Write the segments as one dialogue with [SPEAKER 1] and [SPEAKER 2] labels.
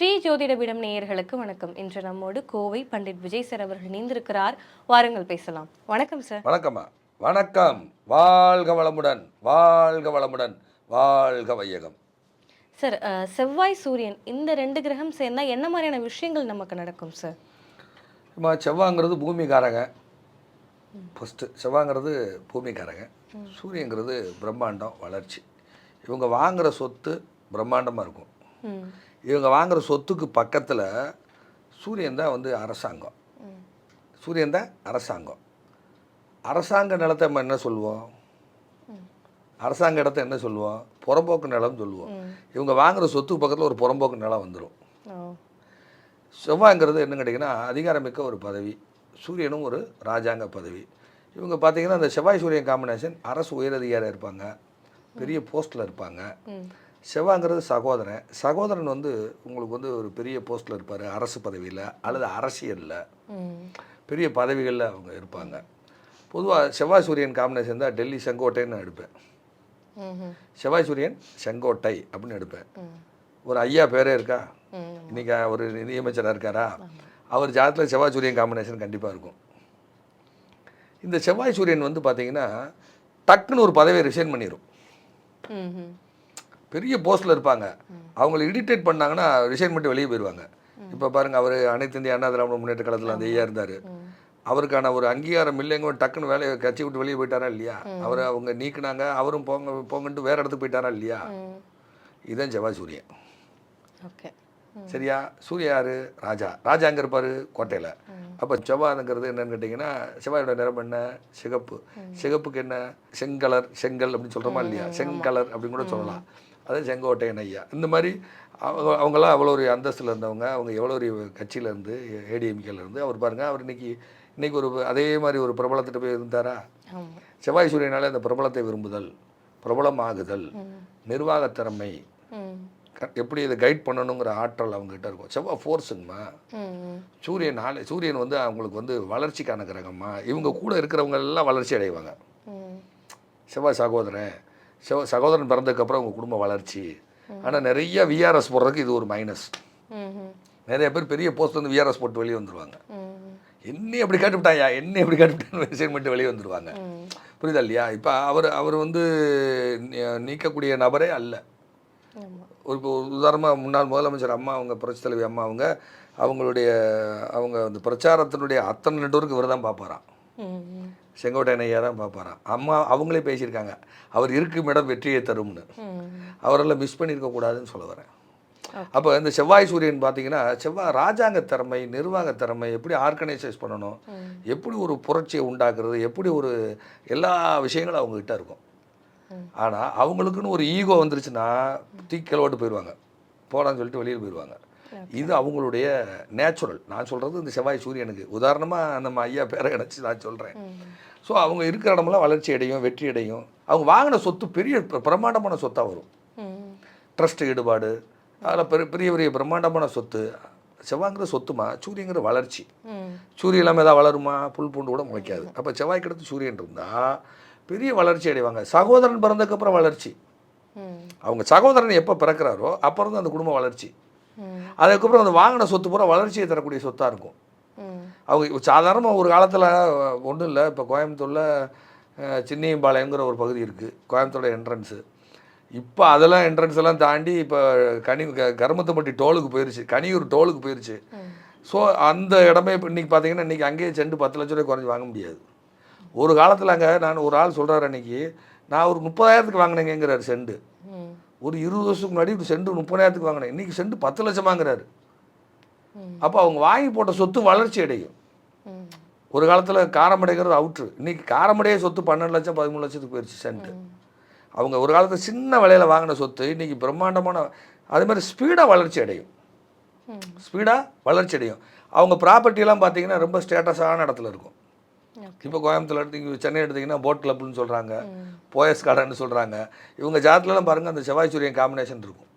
[SPEAKER 1] ஸ்ரீ ஜோதிடபீடம் நேயர்களுக்கு வணக்கம். இன்று நம்மோடு கோவை பண்டிட் விஜய் சார் அவர்கள் இணைந்திருக்கிறார். வாருங்கள் பேசலாம். வணக்கம் சார்.
[SPEAKER 2] வணக்கம்மா. வணக்கம். வாழ்க வளமுடன், வாழ்க வளமுடன், வாழ்க வையகம்.
[SPEAKER 1] சார், செவ்வாய் சூரியன் இந்த ரெண்டு கிரகம் சேர்ந்தா என்ன மாதிரியான விஷயங்கள் நமக்கு நடக்கும் சார்?
[SPEAKER 2] செவ்வாங்கிறது பூமிக்காரங்க. ஃபஸ்ட்டு செவ்வாங்கிறது பூமிக்காரங்க. சூரியங்கிறது பிரம்மாண்டம், வளர்ச்சி. இவங்க வாங்குகிற சொத்து பிரம்மாண்டமாக இருக்கும். இவங்க வாங்குகிற சொத்துக்கு பக்கத்தில் சூரியன் தான் வந்து அரசாங்கம். சூரியன் தான் அரசாங்கம். அரசாங்க நிலத்தை நம்ம என்ன சொல்லுவோம்? அரசாங்க இடத்த என்ன சொல்லுவோம்? புறம்போக்கு நிலம்னு சொல்லுவோம். இவங்க வாங்குகிற சொத்துக்கு பக்கத்தில் ஒரு புறம்போக்கு நிலம் வந்துடும். செவ்வாய்ங்கிறது என்ன கேட்டிங்கன்னா அதிகாரமிக்க ஒரு பதவி. சூரியனும் ஒரு ராஜாங்க பதவி. இவங்க பார்த்திங்கன்னா அந்த செவ்வாய் சூரியன் காம்பினேஷன் அரசு உயரதிகாரியாக இருப்பாங்க, பெரிய போஸ்ட்டில் இருப்பாங்க. செவ்வாய்ங்கிறது சகோதரன். சகோதரன் வந்து உங்களுக்கு வந்து ஒரு பெரிய போஸ்ட்டில் இருப்பார், அரசு பதவியில் அல்லது அரசியலில் பெரிய பதவிகளில் அவங்க இருப்பாங்க. பொதுவாக செவ்வாய் சூரியன் காம்பினேஷன் தான் டெல்லி செங்கோட்டைன்னு நான் எடுப்பேன். செவ்வாய் சூரியன் செங்கோட்டை அப்படின்னு எடுப்பேன். ஒரு ஐயா பேரே இருக்கா, இன்றைக்கி ஒரு நிதியமைச்சராக இருக்காரா, அவர் ஜாதத்தில் செவ்வாய் சூரியன் காம்பினேஷன் கண்டிப்பாக இருக்கும். இந்த செவ்வாய் சூரியன் வந்து பார்த்திங்கன்னா டக்குன்னு ஒரு பதவியை ரிசைன் பண்ணிடும். பெரிய போஸ்ட்டில் இருப்பாங்க, அவங்கள இரிட்டேட் பண்ணாங்கன்னா ரிசைன் பண்ணிட்டு வெளியே போயிடுவாங்க. இப்போ பாருங்கள், அவர் அனைத்து இந்திய அண்ணா திராவிட முன்னேற்ற காலத்தில் அந்த ஐயா இருந்தார். அவருக்கான ஒரு அங்கீகாரம் இல்லைங்க, டக்குன்னு வேலையை கட்சி விட்டு வெளியே போயிட்டாரா இல்லையா? அவரை அவங்க நீக்கினாங்க, அவரும் போங்கன்ட்டு வேறு இடத்துக்கு போயிட்டாரா இல்லையா? இதுதான் செவ்வாய் சூரியன். ஓகே, சரியா? சூரிய யார்? ராஜா. ராஜா அங்கே இருப்பார் கோட்டையில். அப்போ செவ்வாய்ங்கிறது என்னன்னு கேட்டிங்கன்னா, செவ்வாயோட நிறம் என்ன? சிகப்பு. சிகப்புக்கு என்ன? செங்கலர், செங்கல் அப்படின்னு சொல்கிறோமா இல்லையா? செங்கலர் அப்படின்னு கூட சொல்லலாம். அது செங்கோட்டையன் ஐயா. இந்த மாதிரி அவங்களாம் அவ்வளோ ஒரு அந்தஸ்தில் இருந்தவங்க. அவங்க எவ்வளோ ஒரு கட்சியிலேருந்து, ஏடிஎம்கேலேருந்து. அவர் பாருங்கள், அவர் இன்றைக்கி ஒரு அதே மாதிரி ஒரு பிரபலத்திட்ட போய் இருந்தாரா? செவ்வாய் சூரியனாலே அந்த பிரபலத்தை விரும்புதல், பிரபலமாகுதல், நிர்வாகத்திறமை, எப்படி இதை கைட் பண்ணணுங்கிற ஆற்றல் அவங்ககிட்ட இருக்கும். செவ்வாய் ஃபோர்ஸுங்கம்மா. சூரியன் வந்து அவங்களுக்கு வந்து வளர்ச்சிக்கான கிரகம்மா. இவங்க கூட இருக்கிறவங்க எல்லாம் வளர்ச்சி அடைவாங்க. செவ்வாய் சகோதரன் பிறந்ததுக்கப்புறம் அவங்க குடும்ப வளர்ச்சி. ஆனால் நிறைய விஆர்எஸ் போடுறதுக்கு இது ஒரு மைனஸ். நிறைய பேர் பெரிய போஸ்ட் வந்து விஆர்எஸ் போட்டு வெளியே வந்துடுவாங்க. என்ன எப்படி கேட்டுவிட்டாயா, என்ன எப்படி கேட்டுவிட்டான்னு ரிசைன் பண்ணிட்டு வெளியே வந்துடுவாங்க. புரியுதா இல்லையா? இப்போ அவர் வந்து நீக்கக்கூடிய நபரே அல்ல. ஒரு உதாரணமாக முன்னாள் முதலமைச்சர் அம்மா அவங்க, புரட்சி தலைவி அம்மா அவங்க அந்த பிரச்சாரத்தினுடைய அத்தனை நெட்வொர்க்கு இவர் தான் பார்ப்பாராம். செங்கோட்டையன் ஐயா தான் பார்ப்பாராம். அம்மா அவங்களே பேசியிருக்காங்க, அவர் இருக்கும் இடம் வெற்றியை தரும்னு. அவரெல்லாம் மிஸ் பண்ணியிருக்கக்கூடாதுன்னு சொல்ல வரேன். அப்போ இந்த செவ்வாய் சூரியன் பார்த்தீங்கன்னா, செவ்வாய் ராஜாங்க திறமை, நிர்வாக திறமை, எப்படி ஆர்கனைசைஸ் பண்ணணும், எப்படி ஒரு புரட்சியை உண்டாக்குறது, எப்படி ஒரு எல்லா விஷயங்களும் அவங்ககிட்ட இருக்கும். ஆனால் அவங்களுக்குன்னு ஒரு ஈகோ வந்துருச்சுன்னா தீக்கிலோட்டு போயிடுவாங்க, போடான்னு சொல்லிட்டு வெளியில் போயிடுவாங்க. இது அவங்களுடைய நேச்சுரல். நான் சொல்கிறது இந்த செவ்வாய் சூரியனுக்கு உதாரணமாக நம்ம ஐயா பேரை நினச்சி நான் சொல்கிறேன். ஸோ அவங்க இருக்கிற இடமெல்லாம் வளர்ச்சி அடையும், வெற்றி அடையும். அவங்க வாங்கின சொத்து பெரிய பிரம்மாண்டமான சொத்தாக வரும். ட்ரஸ்ட் ஈடுபாடு, அதில் பெரிய பெரிய பிரம்மாண்டமான சொத்து. செவ்வாய்ங்கிற சொத்துமா, சூரியங்கிற வளர்ச்சி. சூரியன் இல்லாமல் எதாவது வளருமா? புல் பூண்டு கூட முளைக்காது. அப்போ செவ்வாய்க்கு அடுத்து சூரியன் இருந்தால் பெரிய வளர்ச்சி அடைவாங்க. சகோதரன் பிறந்ததுக்கப்புறம் வளர்ச்சி. அவங்க சகோதரன் எப்போ பிறக்கிறாரோ அப்புறம் தான் அந்த குடும்ப வளர்ச்சி. அதுக்கப்புறம் அந்த வாங்கின சொத்து பூரா வளர்ச்சியை தரக்கூடிய சொத்தாக இருக்கும். அவங்க சாதாரணமாக ஒரு காலத்தில் ஒன்றும் இல்லை. இப்போ கோயம்புத்தூரில் சின்னியம்பாளையங்கிற ஒரு பகுதி இருக்குது, கோயம்புத்தூரோட என்ட்ரன்ஸு. இப்போ அதெல்லாம் என்ட்ரன்ஸ் எல்லாம் தாண்டி இப்போ கருமத்தம்பட்டி டோலுக்கு போயிருச்சு, கனியூர் டோலுக்கு போயிருச்சு. ஸோ அந்த இடமே இப்போ இன்றைக்கி பார்த்தீங்கன்னா, இன்றைக்கி அங்கேயே செண்டு 10 லட்ச ரூபாய் குறைஞ்சி வாங்க முடியாது. ஒரு காலத்தில் அங்கே நான் ஒரு ஆள் சொல்கிறார், அன்றைக்கி நான் ஒரு 30,000க்கு வாங்கினேங்கிறார் செண்டு. ஒரு 20 வருஷத்துக்கு முன்னாடி ஒரு செண்டு 30,000க்கு வாங்கினேன், இன்றைக்கி செண்டு 10 லட்சம் வாங்குறாரு. அப்போ அவங்க வாங்கி போட்ட சொத்து வளர்ச்சி அடையும். ஒரு காலத்தில் காரமடைங்கிறது அவுட்ரு, இன்றைக்கி காரமடைய சொத்து 12 லட்சம் 13 லட்சத்துக்கு போயிடுச்சு சென்ட்டு. அவங்க ஒரு காலத்தில் சின்ன விலையில் வாங்கின சொத்து இன்றைக்கி பிரம்மாண்டமான, அதுமாதிரி ஸ்பீடாக வளர்ச்சி அடையும். அவங்க ப்ராப்பர்ட்டியெல்லாம் பார்த்தீங்கன்னா ரொம்ப ஸ்டேட்டஸான இடத்துல இருக்கும். இப்போ கோயம்புத்தூர் எடுத்து சென்னை எடுத்திங்கன்னா போட் கிளப்னு சொல்கிறாங்க, போயஸ் கார்டன்னு சொல்கிறாங்க. இவங்க ஜாதத்துலலாம் பாருங்கள் அந்த செவ்வாய் சூரியன் காம்பினேஷன் இருக்கும்.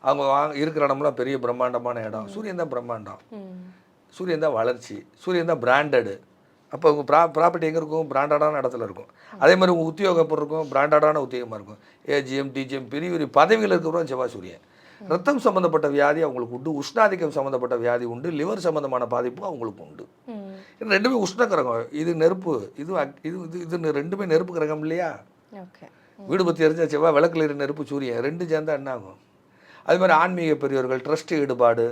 [SPEAKER 2] அவங்க இருக்கிற இடம்லாம் பெரிய பிரம்மாண்டமான இடம். சூரியன் தான் பிரம்மாண்டம், சூரியன் தான் வளர்ச்சி, சூரியன் தான் பிராண்டடு. அப்போ உங்கள் ப்ராப்பர்ட்டி எங்கே இருக்கும்? பிராண்டடான இடத்துல இருக்கும். அதே மாதிரி உங்கள் உத்தியோகம் எப்படி இருக்கும்? பிராண்டடான உத்தியோகமாக இருக்கும். ஏஜிஎம், டிஜிஎம், பெரிய பெரிய பதவிகள் இருக்கிறவங்க செவ்வாய் சூரியன். ரத்தம் சம்மந்தப்பட்ட வியாதி அவங்களுக்கு உண்டு, உஷ்ணாதிக்கம் சம்மந்தப்பட்ட வியாதி உண்டு, லிவர் சம்மந்தமான பாதிப்பு அவங்களுக்கு உண்டு. இது ரெண்டுமே உஷ்ண கிரகம், இது நெருப்பு, இது இது இது இது ரெண்டுமே நெருப்பு கிரகம் இல்லையா? வீடு பற்றி எரிஞ்ச செவ்வாய், விளக்கில் இரு நெருப்பு சூரியன், ரெண்டு சேர்ந்தா என்ன ஆகும்? அது மாதிரி ஆன்மீக பெரியவர்கள் ட்ரஸ்ட் ஈடுபாடு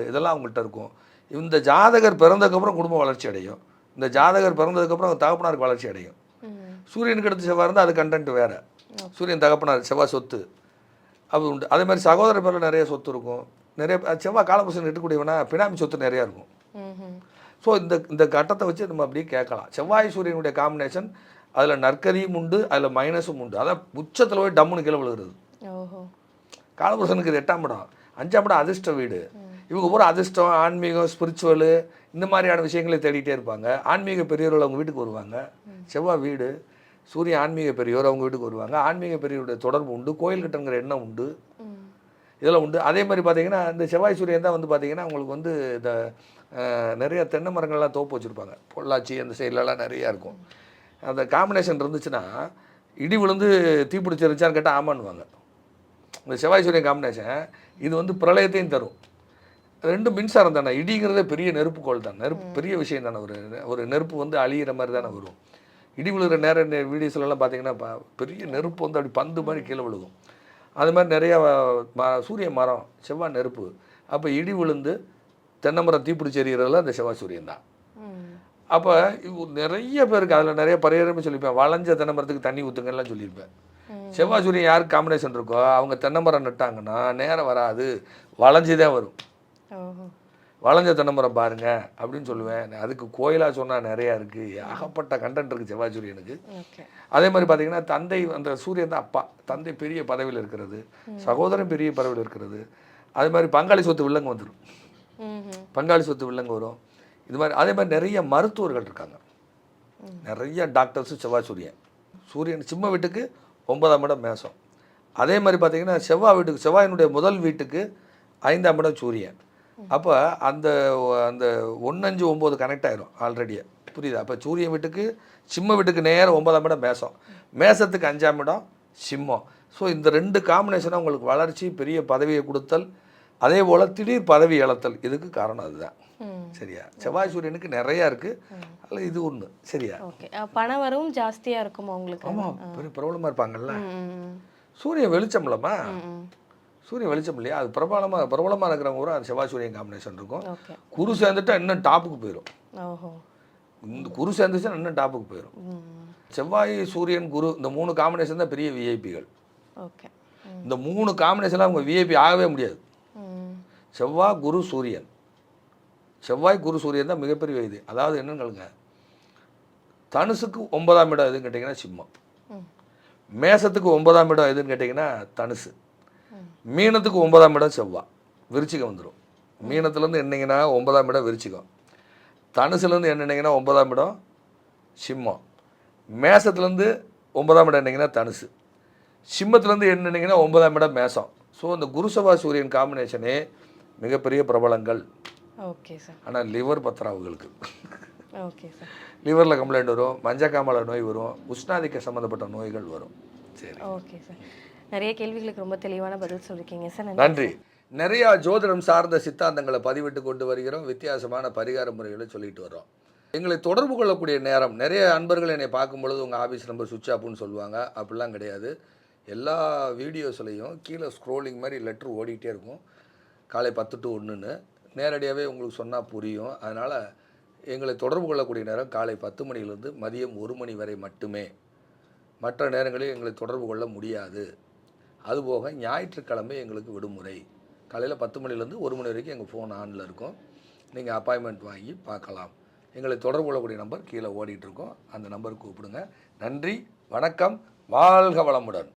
[SPEAKER 2] இதெல்லாம் அவங்கள்ட்ட இருக்கும். இந்த ஜாதகர் பிறந்ததுக்கப்புறம் குடும்பம் வளர்ச்சி அடையும், இந்த ஜாதகர் பிறந்ததுக்கப்புறம் தகப்பனாருக்கு வளர்ச்சி அடையும். சூரியனுக்கு அடுத்து செவ்வாய் இருந்தால் அது கண்டென்ட் வேறு. சூரியன் தகப்பனார், செவ்வாய் சொத்து அது உண்டு. அதே மாதிரி சகோதர பேரில் நிறைய சொத்து இருக்கும். நிறைய செவ்வாய் காலபுருஷன் இருக்கக்கூடியவனா பினாமி சொத்து நிறையா இருக்கும். ஸோ இந்த கட்டத்தை வச்சு நம்ம அப்படியே கேட்கலாம். செவ்வாய் சூரியனுடைய காம்பினேஷன் அதில் நற்கதியும் உண்டு, அதில் மைனஸும் உண்டு. அதான் உச்சத்தில் போய் டம்முன்னு கீழே விழுகிறது. காலபுருஷனுக்கு இது 8ஆம் இடம், 5ஆம் இடம் அதிர்ஷ்ட வீடு. இவங்க பூரா அதிர்ஷ்டம், ஆன்மீகம், ஸ்பிரிச்சுவலு இந்த மாதிரியான விஷயங்களை தேடிகிட்டே இருப்பாங்க. ஆன்மீக பெரியவர்கள் அவங்க வீட்டுக்கு வருவாங்க. செவ்வாய் வீடு, சூரியன் ஆன்மீக பெரியவர் அவங்க வீட்டுக்கு வருவாங்க. ஆன்மீக பெரியவருடைய தொடர்பு உண்டு, கோயில் கட்டங்கிற எண்ணம் உண்டு, இதெல்லாம் உண்டு. அதே மாதிரி பார்த்தீங்கன்னா இந்த செவ்வாய் சூரியன் தான் வந்து பார்த்தீங்கன்னா அவங்களுக்கு வந்து இந்த நிறைய தென்னை மரங்கள்லாம் தோப்பு வச்சுருப்பாங்க. பொள்ளாச்சி அந்த சைட்லலாம் நிறையா இருக்கும். அந்த காம்பினேஷன் இருந்துச்சுன்னா இடி விழுந்து தீப்பிடிச்சிருச்சான்னு கேட்டால் ஆமான்னுவாங்க. இந்த செவ்வாய் சூரியன் காம்பினேஷன் இது வந்து பிரளயத்தையும் தரும். ரெண்டும் மின்சாரம் தானே, இடிங்கிறதே பெரிய நெருப்புக்கோள் தான், நெருப்பு பெரிய விஷயம் தானே. ஒரு நெருப்பு வந்து அழியிற மாதிரி தானே வரும். இடி விழுகிற நேரம் வீடியோஸ்லாம் பார்த்தீங்கன்னா பெரிய நெருப்பு வந்து அப்படி பந்து மாதிரி கீழே விழுகும். அது மாதிரி நிறையா சூரிய மரம், செவ்வாய் நெருப்பு. அப்போ இடி விழுந்து தென்னை மரம் தீப்பிடிச்சி எறிகிறதுல அந்த செவ்வாய் சூரியன் தான். அப்போ நிறைய பேருக்கு அதில் நிறைய பரிகாரமே சொல்லியிருப்பேன். வளைஞ்ச தென்னை மரத்துக்கு தண்ணி ஊற்றுங்கலாம் சொல்லியிருப்பேன். செவ்வாய் சூரியன் யாருக்கு காம்பினேஷன் இருக்கோ அவங்க தென்னை மரம் நட்டாங்கன்னா நேரம் வராது, வளைஞ்சுதான் வரும். வளைஞ்ச தென்னை மரம் பாருங்க அப்படின்னு சொல்லுவேன். அதுக்கு கோயிலாக சொன்னால் நிறையா இருக்குது, ஏகப்பட்ட கண்டென்ட் இருக்குது செவ்வாய் சூரியனுக்கு. அதே மாதிரி பார்த்தீங்கன்னா தந்தை, அந்த சூரியன் தான் அப்பா, தந்தை பெரிய பதவியில் இருக்கிறது, சகோதரன் பெரிய பதவியில் இருக்கிறது. அதே மாதிரி பங்காளி சொத்து வில்லங்க வந்துடும், பங்காளி சொத்து வில்லங்க வரும். இது மாதிரி அதே மாதிரி நிறைய மருத்துவர்கள் இருக்காங்க, நிறைய டாக்டர்ஸு செவ்வாய் சூரியன். சூரியன் சிம்ம வீட்டுக்கு 9ஆம் இடம் மேசம். அதே மாதிரி பார்த்தீங்கன்னா செவ்வாய் வீட்டுக்கு, செவ்வாயினுடைய முதல் வீட்டுக்கு 5ஆம் இடம் சூரியன். அப்போ அந்த அந்த 1, 5, 9 கனெக்ட் ஆயிரும் ஆல்ரெடியே, புரியுதா? அப்போ சூரியன் வீட்டுக்கு சிம்ம வீட்டுக்கு நேரம் 9ஆம் இடம் மேசம், மேசத்துக்கு 5ஆம் இடம் சிம்மம். ஸோ இந்த ரெண்டு காம்பினேஷனாக உங்களுக்கு வளர்ச்சி, பெரிய பதவியை கொடுத்தல், அதே போல் திடீர் பதவி இழத்தல், இதுக்கு காரணம் அதுதான். சரியா? செவ்வாய் சூரியனுக்கு நிறையா இருக்குது, அதில் இது ஒன்று. சரியா?
[SPEAKER 1] பண வரவும் ஜாஸ்தியாக இருக்கும் அவங்களுக்கு.
[SPEAKER 2] ஆமாம், பெரிய ப்ராப்ளமாக இருப்பாங்கல்ல. சூரியன் வெளிச்சம்லம்மா, சூரியன் வெளிச்சம் இல்லையா? அது பிரபலமாக இருக்கிறவங்க கூட அந்த செவ்வாய் சூரியன் காம்பினேஷன் இருக்கும். குரு சேர்ந்துட்டா இன்னும் டாப்புக்கு போயிடும். இந்த குரு சேர்ந்துச்சுன்னா இன்னும் டாப்புக்கு போயிடும். செவ்வாய் சூரியன் குரு இந்த 3 காம்பினேஷன் தான் பெரிய விஐபிகள். இந்த 3 காம்பினேஷனில் அவங்க விஐபி ஆகவே முடியாது. செவ்வாய் குரு சூரியன், செவ்வாய் குரு சூரியன் தான் மிகப்பெரிய இது. அதாவது என்னங்களுங்க, தனுசுக்கு 9ஆம் இடம் எதுன்னு கேட்டிங்கன்னா சிம்மம், மேசத்துக்கு 9ஆம் இடம் எதுன்னு கேட்டிங்கன்னா தனுசு, மீனத்துக்கு 9ஆம் இடம் செவ்வாய், விருச்சிகம் வந்துடும். மீனத்துலேருந்து என்னங்கன்னா 9ஆம் இடம் விருச்சிகம், தனுசுலேருந்து என்னென்னீங்கன்னா 9ஆம் இடம் சிம்மம், மேசத்துலேருந்து 9ஆம் இடம் என்னங்கன்னா தனுசு, சிம்மத்துலேருந்து என்னென்னீங்கன்னா 9ஆம் இடம் மேசம். ஸோ இந்த குரு செவ்வாய் சூரியன் காம்பினேஷனே மிகப்பெரிய பிரபலங்கள்.
[SPEAKER 1] Okay sir.
[SPEAKER 2] ஆனால் லிவர் பத்திராவுகளுக்கு
[SPEAKER 1] ஓகே சார்,
[SPEAKER 2] லிவரில் கம்ப்ளைண்ட் வரும், மஞ்சக்காமலை நோய் வரும், உஷ்ணாதிக்க சம்மந்தப்பட்ட நோய்கள் வரும். சரி,
[SPEAKER 1] ஓகே சார். நிறைய கேள்விகளுக்கு ரொம்ப தெளிவான பதில் சொல்லியிருக்கீங்க சார்,
[SPEAKER 2] நன்றி. நிறையா ஜோதிடம் சார்ந்த சித்தாந்தங்களை பதிவிட்டு கொண்டு வருகிறோம், வித்தியாசமான பரிகார முறைகளை சொல்லிட்டு வரோம். எங்களை தொடர்பு கொள்ளக்கூடிய நேரம், நிறைய அன்பர்கள் என்னை பார்க்கும் பொழுது உங்கள் ஆஃபீஸ் நம்பர் சுவிட்ச் ஆஃப்னு சொல்லுவாங்க. அப்படிலாம் கிடையாது. எல்லா வீடியோஸ்லையும் கீழே ஸ்க்ரோலிங் மாதிரி லெட்ரு ஓடிக்கிட்டே இருக்கும். காலை 10 to 1ன்னு நேரடியாகவே உங்களுக்கு சொன்னால் புரியும். அதனால் எங்களை தொடர்பு கொள்ளக்கூடிய நேரம் காலை 10 மணியிலிருந்து மதியம் 1 மணி வரை மட்டுமே. மற்ற நேரங்களில் எங்களை தொடர்பு கொள்ள முடியாது. அதுபோக ஞாயிற்றுக்கிழமை எங்களுக்கு விடுமுறை. காலையில் 10 மணிலேருந்து 1 மணி வரைக்கும் எங்கள் ஃபோன் ஆனில் இருக்கும். நீங்கள் அப்பாயின்மெண்ட் வாங்கி பார்க்கலாம். எங்களை தொடர்பு கொள்ளக்கூடிய நம்பர் கீழே ஓடிட்டுருக்கோம், அந்த நம்பருக்கு கூப்பிடுங்க. நன்றி, வணக்கம், வாழ்க வளமுடன்.